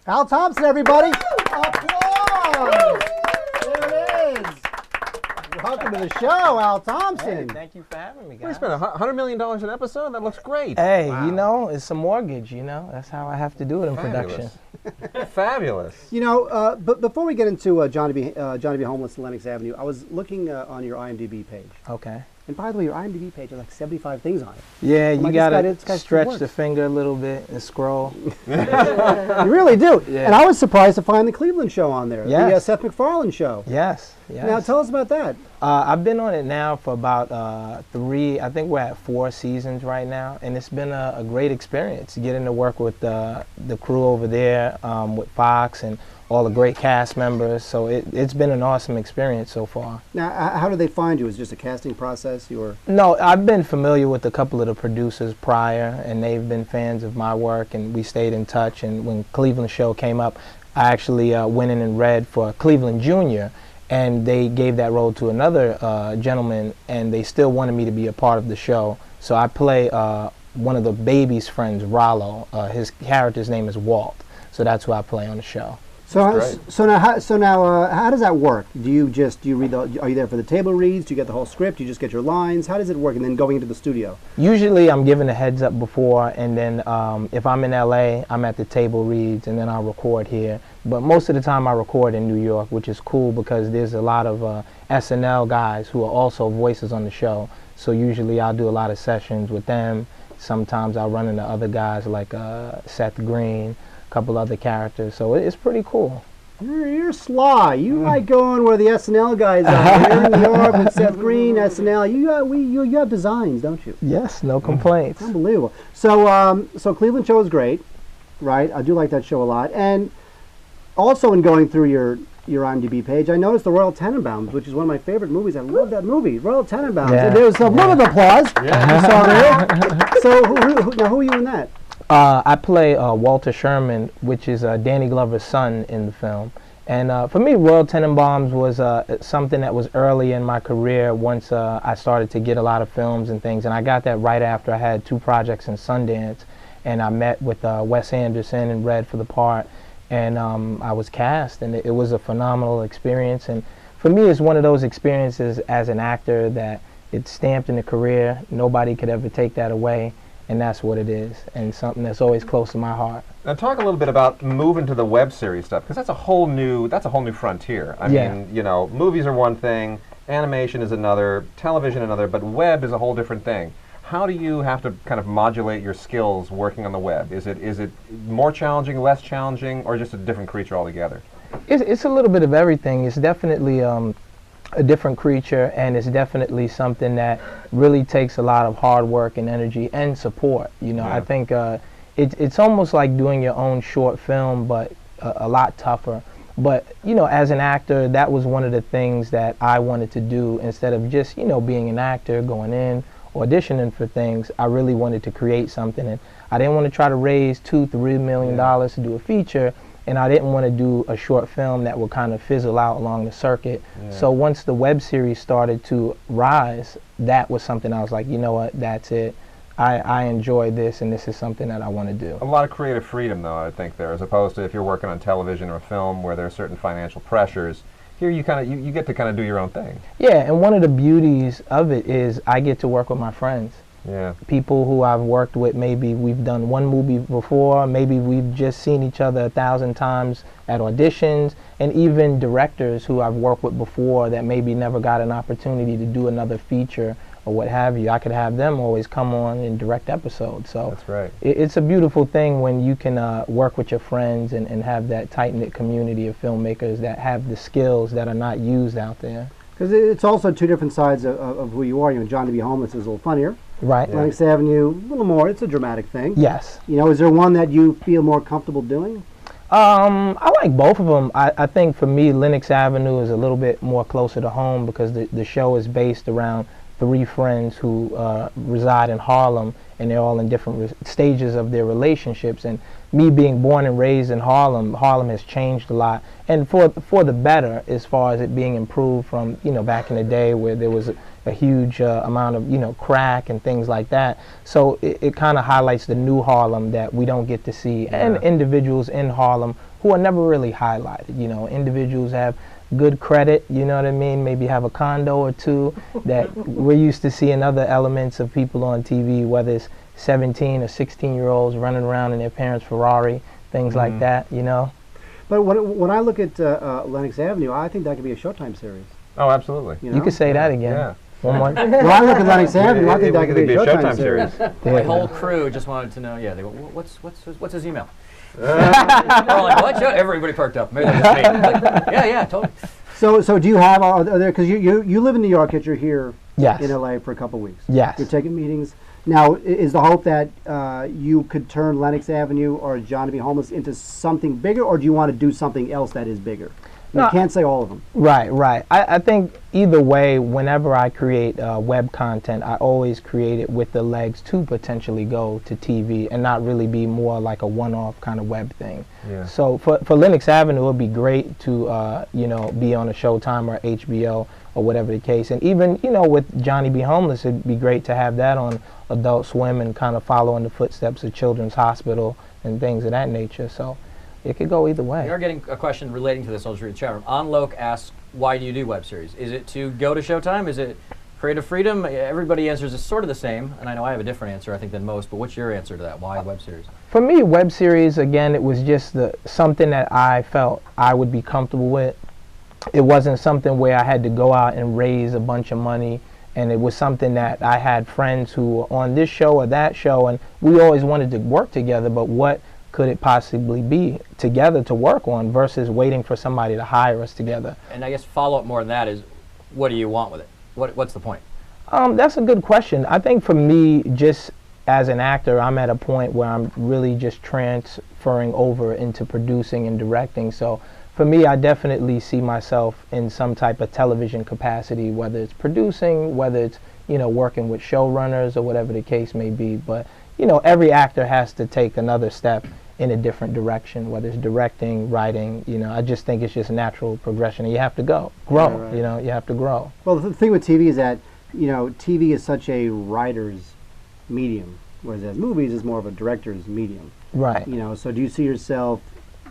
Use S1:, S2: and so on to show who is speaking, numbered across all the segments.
S1: Al Thompson, everybody. Applause. There it is. Welcome to the show, Al Thompson.
S2: Hey, thank you for having me, guys.
S3: We spent $100 million an episode? That looks great.
S2: Hey,
S1: Wow.
S2: you know, it's a mortgage, you know. That's how I have to do it in production.
S3: Fabulous.
S1: You know, but before we get into Johnny B. Homeless and Lenox Avenue, I was looking on your IMDb page.
S2: Okay.
S1: And by the way, your IMDb page has like 75 things on it.
S2: Yeah,
S1: I'm
S2: you
S1: like,
S2: gotta
S1: this guy
S2: stretch
S1: works.
S2: the finger a little bit and scroll.
S1: You really do.
S2: Yeah.
S1: And I was surprised to find the Cleveland show on there.
S2: Yes.
S1: The Seth MacFarlane show.
S2: Yes, yes.
S1: Now tell us about that.
S2: I've been on it now for about I think we're at 4 seasons right now, and it's been a great experience getting to work with the crew over there, with Fox and all the great cast members. So it's been an awesome experience so far.
S1: Now, how did they find you? Was it just a casting process? You were...
S2: No, I've been familiar with a couple of the producers prior, and they've been fans of my work, and we stayed in touch. And when Cleveland show came up, I actually went in and read for Cleveland Jr., and they gave that role to another gentleman, and they still wanted me to be a part of the show. So I play one of the baby's friends, Rollo. His character's name is Walt, so that's who I play on the show.
S1: So now, how does that work? Do you read are you there for the table reads? Do you get the whole script? Do you just get your lines? How does it work? And then going into the studio?
S2: Usually I'm given a heads up before, and then if I'm in LA, I'm at the table reads, and then I'll record here. But most of the time I record in New York, which is cool because there's a lot of SNL guys who are also voices on the show. So usually I'll do a lot of sessions with them. Sometimes I'll run into other guys like Seth Green, a couple other characters. So it's pretty cool.
S1: You're sly. You like going where the SNL guys are. You're in New York with Seth Green, SNL. You have designs, don't you?
S2: Yes, no complaints.
S1: Unbelievable. So Cleveland show is great, right? I do like that show a lot. And also in going through your IMDb page, I noticed the Royal Tenenbaums, which is one of my favorite movies. I love that movie, Royal Tenenbaums.
S2: Yeah.
S1: And there's a little applause. Yeah. You saw there. So who are you in that?
S2: I play Walter Sherman, which is Danny Glover's son in the film. And for me, Royal Tenenbaums was something that was early in my career once I started to get a lot of films and things. And I got that right after I had 2 projects in Sundance. And I met with Wes Anderson and read for the part. And I was cast, and it was a phenomenal experience. And for me, it's one of those experiences as an actor that it's stamped in a career. Nobody could ever take that away. And that's what it is, and something that's always close to my heart.
S3: Now talk a little bit about moving to the web series stuff, because that's a whole new frontier. I mean, you know, movies are one thing, animation is another, television another, but web is a whole different thing. How do you have to kind of modulate your skills working on the web? Is it more challenging, less challenging, or just a different creature altogether?
S2: It's a little bit of everything. It's definitely a different creature, and it's definitely something that really takes a lot of hard work and energy and support. You know, I think it's almost like doing your own short film, but a lot tougher. But you know, as an actor, that was one of the things that I wanted to do. Instead of just, you know, being an actor, going in, auditioning for things, I really wanted to create something, and I didn't want to try to raise $2-3 million to do a feature. And I didn't want to do a short film that would kind of fizzle out along the circuit. Yeah. So once the web series started to rise, that was something I was like, you know what, that's it. I enjoy this, and this is something that I want to do.
S3: A lot of creative freedom, though, I think there, as opposed to if you're working on television or film where there are certain financial pressures. Here you kind of you get to kind of do your own thing.
S2: Yeah, and one of the beauties of it is I get to work with my friends.
S3: Yeah.
S2: People who I've worked with, maybe we've done one movie before, maybe we've just seen each other 1,000 times at auditions, and even directors who I've worked with before that maybe never got an opportunity to do another feature or what have you. I could have them always come on and direct episodes. So
S3: that's right.
S2: It's a beautiful thing when you can work with your friends and have that tight-knit community of filmmakers that have the skills that are not used out there.
S1: Because it's also 2 different sides of who you are. You know, Johnny B. Homeless is a little funnier.
S2: Right.
S1: Lenox Avenue, a little more. It's a dramatic thing.
S2: Yes.
S1: You know, is there one that you feel more comfortable doing?
S2: I like both of them. I think for me, Lenox Avenue is a little bit more closer to home because the show is based around 3 friends who reside in Harlem, and they're all in different stages of their relationships. And me being born and raised in Harlem, Harlem has changed a lot, and for the better, as far as it being improved from, you know, back in the day where there was a huge amount of, you know, crack and things like that. So it kind of highlights the new Harlem that we don't get to see, and individuals in Harlem who are never really highlighted. You know, individuals have good credit, you know what I mean, maybe have a condo or two that we're used to seeing other elements of people on TV, whether it's 17 or 16-year-olds running around in their parents' Ferrari, things like that, you know.
S1: But when I look at Lenox Avenue, I think that could be a Showtime series.
S3: Oh, absolutely.
S1: You know?
S2: You could say that again.
S3: Yeah.
S2: One more.
S1: When I look at Lenox Avenue, I think that could be a Showtime series.
S4: My whole crew just wanted to know. Yeah, they go, what's his email? We're all like, what? Everybody perked up. Maybe that was me. Like, yeah, totally.
S1: So do you have, are there, because you live in New York, yet you're here
S2: Yes.
S1: in LA for a couple weeks.
S2: Yes.
S1: You're taking meetings. Now, is the hope that you could turn Lenox Avenue or John to Be Homeless into something bigger, or do you want to do something else that is bigger? You can't say all of them.
S2: Right. I think either way, whenever I create web content, I always create it with the legs to potentially go to TV and not really be more like a one-off kind of web thing.
S3: Yeah.
S2: So for Lenox Avenue, it would be great to be on a Showtime or HBO or whatever the case. And even, with Johnny Be Homeless, it'd be great to have that on Adult Swim and kind of follow in the footsteps of Children's Hospital and things of that nature. So it could go either way.
S4: We are getting a question relating to this. I'll just read the chat room. Onloke asks, why do you do web series? Is it to go to Showtime? Is it creative freedom? Everybody answers is sort of the same, and I know I have a different answer, I think, than most, but what's your answer to that? Why web series?
S2: For me, web series, again, it was just something that I felt I would be comfortable with. It wasn't something where I had to go out and raise a bunch of money, and it was something that I had friends who were on this show or that show, and we always wanted to work together, but what could it possibly be together to work on versus waiting for somebody to hire us together?
S4: And I guess follow-up more than that is, what do you want with it? What's the point?
S2: That's a good question. I think for me, just as an actor, I'm at a point where I'm really just transferring over into producing and directing. So for me, I definitely see myself in some type of television capacity, whether it's producing, whether it's, working with showrunners or whatever the case may be. But, every actor has to take another step in a different direction, whether it's directing, writing. I just think it's just a natural progression. And you have to grow,
S1: Right.
S2: You have to grow.
S1: Well, the thing with TV is that, TV is such a writer's medium, whereas movies is more of a director's medium.
S2: Right.
S1: So do you see yourself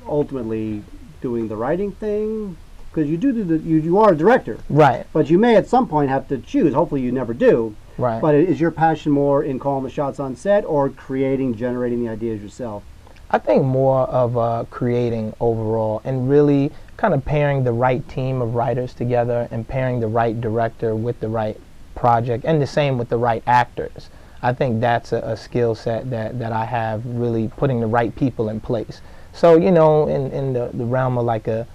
S1: ultimately doing the writing thing? Because you are a director.
S2: Right.
S1: But you may at some point have to choose. Hopefully you never do.
S2: Right.
S1: But is your passion more in calling the shots on set or generating the ideas yourself?
S2: I think more of creating overall and really kind of pairing the right team of writers together and pairing the right director with the right project and the same with the right actors. I think that's a skill set that I have, really putting the right people in place. So, in the realm of like a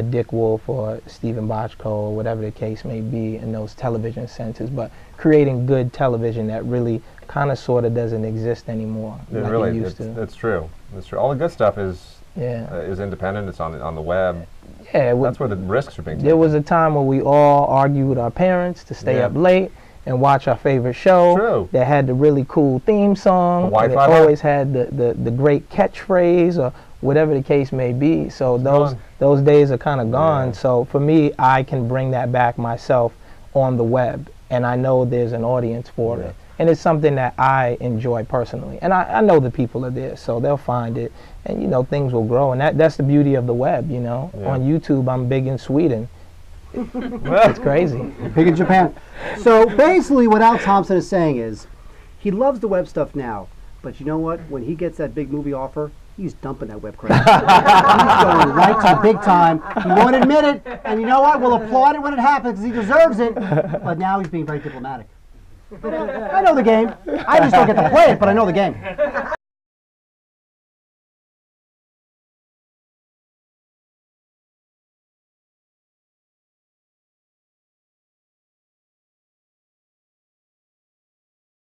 S2: Dick Wolf or Stephen Bochco or whatever the case may be in those television senses, but creating good television that really kind of sort of doesn't exist anymore like it used to.
S3: That's true. That's true. All the good stuff is
S2: is
S3: independent. It's on the web.
S2: Yeah,
S3: that's where the risks are being taken.
S2: There was a time when we all argued with our parents to stay up late and watch our favorite show.
S3: True.
S2: That had the really cool theme song.
S3: Wi-Fi.
S2: It always had the great catchphrase or whatever the case may be. So those days are kind of gone.
S3: Yeah.
S2: So for me, I can bring that back myself on the web, and I know there's an audience for it. And it's something that I enjoy personally. And I know the people are there, so they'll find it. And, things will grow. And that's the beauty of the web,
S3: Yeah.
S2: On YouTube, I'm big in Sweden. It's crazy.
S1: Big in Japan. So basically what Al Thompson is saying is he loves the web stuff now. But you know what? When he gets that big movie offer, he's dumping that web crap. He's going right to big time. He won't admit it. And you know what? We'll applaud it when it happens because he deserves it. But now he's being very diplomatic. I know the game. I just don't get to play it, but I know the game.